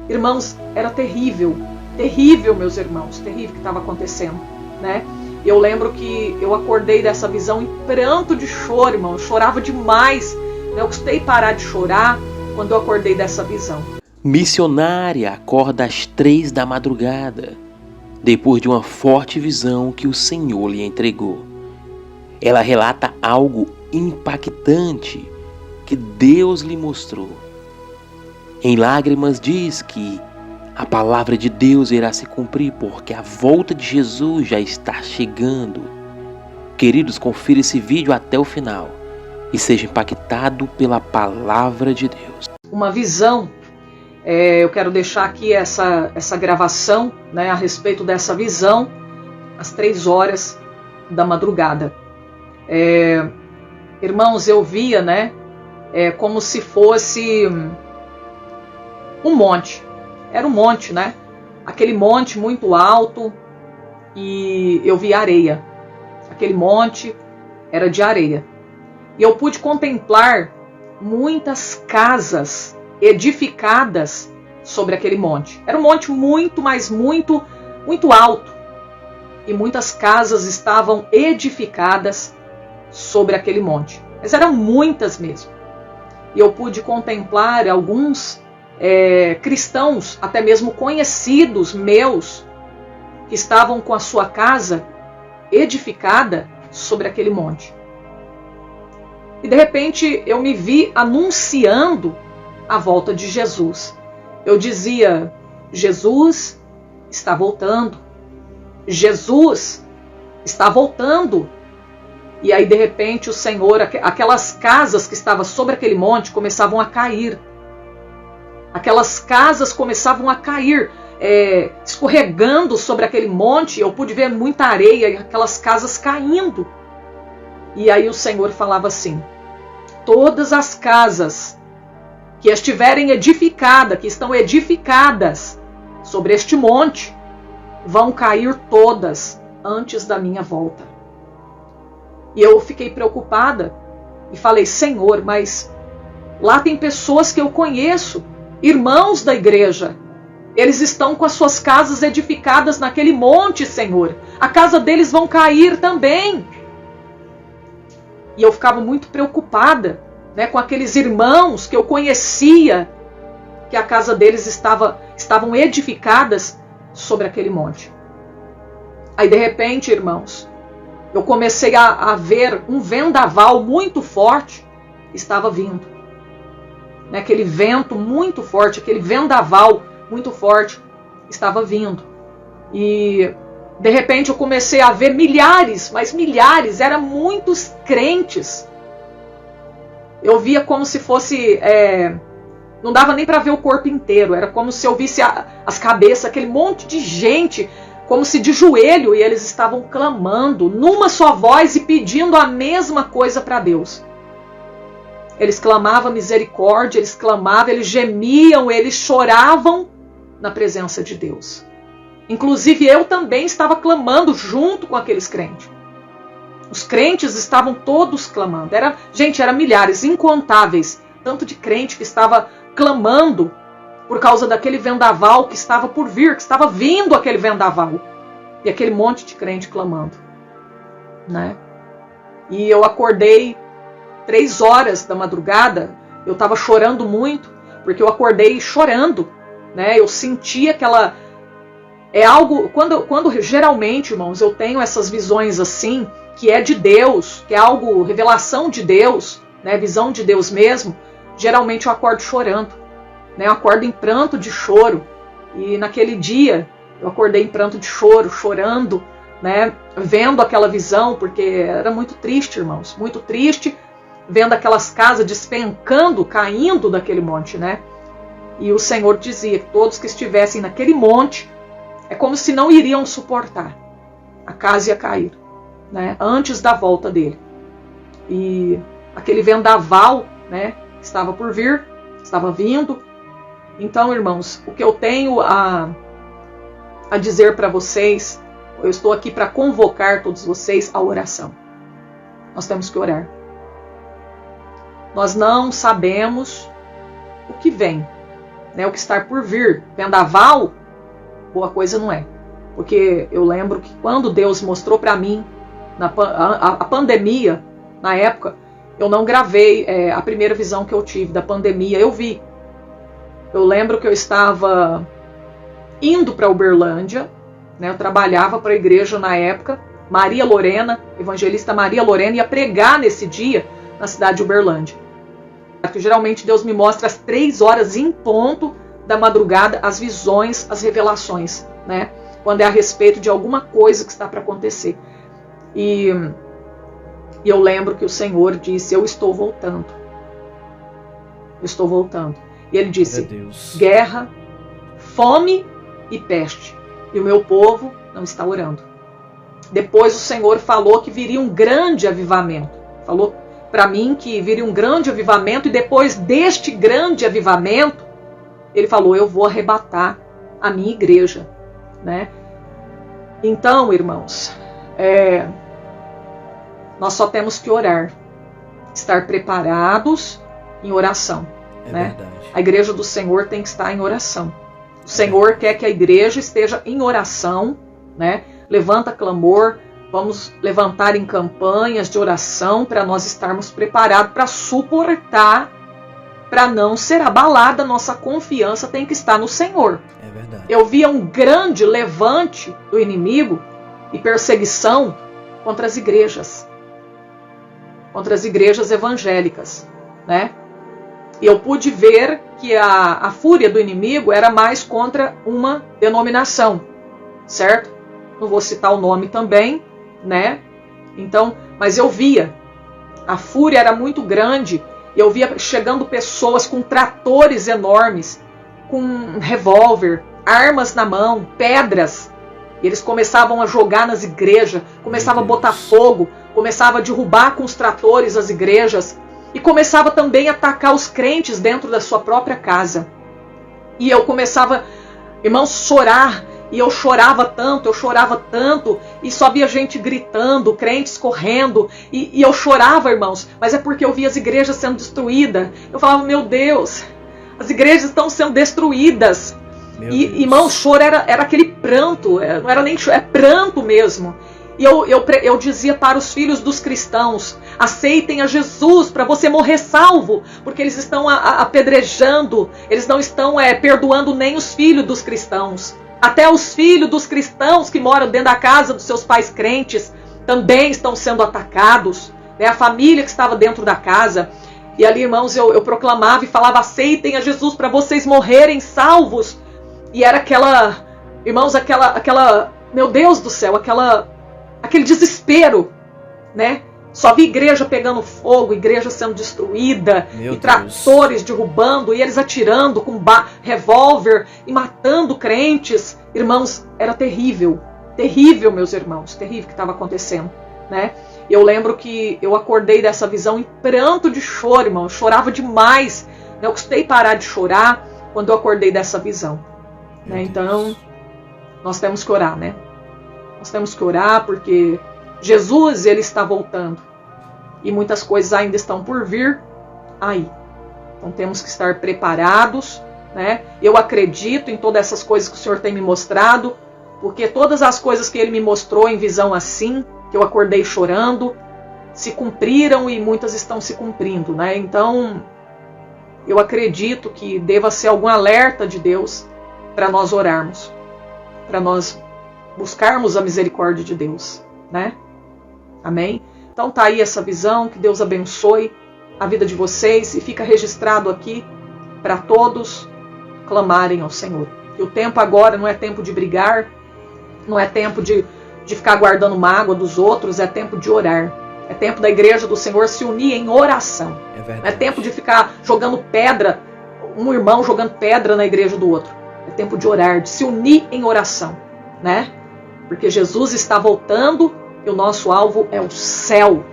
Irmãos, era terrível, terrível, meus irmãos, terrível o que estava acontecendo, né? Eu lembro que eu acordei dessa visão em pranto de choro, irmão, eu chorava demais, né? Eu custei parar de chorar quando eu acordei dessa visão. Missionária acorda às 3 da madrugada, depois de uma forte visão que o Senhor lhe entregou. Ela relata algo impactante que Deus lhe mostrou. Em lágrimas diz que a palavra de Deus irá se cumprir porque a volta de Jesus já está chegando. Queridos, confira esse vídeo até o final e seja impactado pela palavra de Deus. Uma visão, eu quero deixar aqui essa gravação, né, a respeito dessa visão, às 3 horas da madrugada. Irmãos, eu via, né, como se fosse um monte. Era um monte, né? Aquele monte muito alto, e eu vi areia. Aquele monte era de areia. E eu pude contemplar muitas casas edificadas sobre aquele monte. Era um monte muito, mas muito, muito alto. E muitas casas estavam edificadas sobre aquele monte. Mas eram muitas mesmo. E eu pude contemplar alguns cristãos, até mesmo conhecidos meus, que estavam com a sua casa edificada sobre aquele monte. E de repente eu me vi anunciando a volta de Jesus. Eu dizia: Jesus está voltando. Jesus está voltando. E aí de repente o Senhor, aquelas casas que estavam sobre aquele monte começavam a cair. Aquelas casas começavam a cair, escorregando sobre aquele monte. Eu pude ver muita areia e aquelas casas caindo. E aí o Senhor falava assim: todas as casas que estiverem edificadas, que estão edificadas sobre este monte, vão cair todas antes da minha volta. E eu fiquei preocupada e falei: Senhor, mas lá tem pessoas que eu conheço, irmãos da igreja, eles estão com as suas casas edificadas naquele monte, Senhor. A casa deles vão cair também. E eu ficava muito preocupada, né, com aqueles irmãos que eu conhecia, que a casa deles estavam edificadas sobre aquele monte. Aí de repente, irmãos, eu comecei a ver um vendaval muito forte estava vindo. Aquele vento muito forte, aquele vendaval muito forte estava vindo. E de repente eu comecei a ver milhares, mas milhares, eram muitos crentes. Eu via como se fosse, não dava nem para ver o corpo inteiro, era como se eu visse as cabeças, aquele monte de gente, como se de joelho, e eles estavam clamando numa só voz e pedindo a mesma coisa para Deus. Eles clamavam misericórdia, eles clamavam, eles gemiam, eles choravam na presença de Deus. Inclusive eu também estava clamando junto com aqueles crentes. Os crentes estavam todos clamando. Era milhares, incontáveis, tanto de crente que estava clamando por causa daquele vendaval que estava por vir, que estava vindo aquele vendaval. E aquele monte de crente clamando, né? E eu acordei 3 horas da madrugada, eu estava chorando muito, porque eu acordei chorando, né? Eu sentia aquela... algo... Quando geralmente, irmãos, eu tenho essas visões assim, que é de Deus, que é algo, revelação de Deus, né? Visão de Deus mesmo, geralmente eu acordo chorando, né? Eu acordo em pranto de choro. E naquele dia, eu acordei em pranto de choro, chorando, né? Vendo aquela visão, porque era muito triste, irmãos, muito triste, vendo aquelas casas despencando, caindo daquele monte, né? E o Senhor dizia que todos que estivessem naquele monte, é como se não iriam suportar. A casa ia cair, né? Antes da volta dele. E aquele vendaval, né, estava por vir, estava vindo. Então, irmãos, o que eu tenho a dizer para vocês, eu estou aqui para convocar todos vocês à oração. Nós temos que orar. Nós não sabemos o que vem. né, o que está por vir. Vendaval, boa coisa não é. Porque eu lembro que quando Deus mostrou para mim a pandemia, na época, eu não gravei a primeira visão que eu tive da pandemia, eu vi. Eu lembro que eu estava indo para Uberlândia, né, eu trabalhava para a igreja na época, Maria Lorena, evangelista Maria Lorena, ia pregar nesse dia na cidade de Uberlândia. Porque geralmente Deus me mostra às 3 horas em ponto da madrugada as visões, as revelações, né? Quando é a respeito de alguma coisa que está para acontecer. E eu lembro que o Senhor disse, eu estou voltando. Eu estou voltando. E ele disse, guerra, fome e peste. E o meu povo não está orando. Depois o Senhor falou que viria um grande avivamento. Falou para mim que viria um grande avivamento. E depois deste grande avivamento, ele falou, eu vou arrebatar a minha igreja, né? Então, irmãos, nós só temos que orar, estar preparados em oração, né? Verdade. A igreja do Senhor tem que estar em oração. O Senhor quer que a igreja esteja em oração, né? Levanta clamor, vamos levantar em campanhas de oração para nós estarmos preparados para suportar, para não ser abalada, nossa confiança tem que estar no Senhor. É verdade. Eu via um grande levante do inimigo e perseguição contra as igrejas evangélicas, né? E eu pude ver que a fúria do inimigo era mais contra uma denominação, certo? Não vou citar o nome também, né? Então, mas eu via, a fúria era muito grande. Eu via chegando pessoas com tratores enormes, com revólver, armas na mão, pedras. E eles começavam a jogar nas igrejas, começavam a botar fogo, começavam a derrubar com os tratores as igrejas. E começava também a atacar os crentes dentro da sua própria casa. E eu começava, irmãos, chorar. E eu chorava tanto, e só via gente gritando, crentes correndo, e eu chorava, irmãos, mas é porque eu via as igrejas sendo destruídas. Eu falava, meu Deus, as igrejas estão sendo destruídas. E, irmão, o choro era aquele pranto, não era nem choro, é pranto mesmo. E eu dizia para os filhos dos cristãos, aceitem a Jesus para você morrer salvo, porque eles estão apedrejando, eles não estão perdoando nem os filhos dos cristãos. Até os filhos dos cristãos que moram dentro da casa dos seus pais crentes também estão sendo atacados, né? A família que estava dentro da casa. E ali, irmãos, eu proclamava e falava, aceitem a Jesus para vocês morrerem salvos. E era irmãos, meu Deus do céu, aquele desespero, né? Só vi igreja pegando fogo, igreja sendo destruída, e tratores derrubando, e eles atirando com revólver e matando crentes. Irmãos, era terrível. Terrível, meus irmãos. Terrível o que estava acontecendo, né? Eu lembro que eu acordei dessa visão em pranto de choro, irmão. Eu chorava demais. Eu custei parar de chorar quando eu acordei dessa visão, né? Então, nós temos que orar, né? Nós temos que orar porque Jesus, ele está voltando. E muitas coisas ainda estão por vir aí. Então temos que estar preparados, né? Eu acredito em todas essas coisas que o Senhor tem me mostrado, porque todas as coisas que Ele me mostrou em visão assim, que eu acordei chorando, se cumpriram e muitas estão se cumprindo, né? Então, eu acredito que deva ser algum alerta de Deus para nós orarmos, para nós buscarmos a misericórdia de Deus, né? Amém? Então tá aí essa visão, que Deus abençoe a vida de vocês e fica registrado aqui para todos clamarem ao Senhor. E o tempo agora não é tempo de brigar, não é tempo de ficar guardando mágoa dos outros, é tempo de orar. É tempo da igreja do Senhor se unir em oração. Não é tempo de ficar jogando pedra, um irmão jogando pedra na igreja do outro. É tempo de orar, de se unir em oração, né? Porque Jesus está voltando e o nosso alvo é o céu.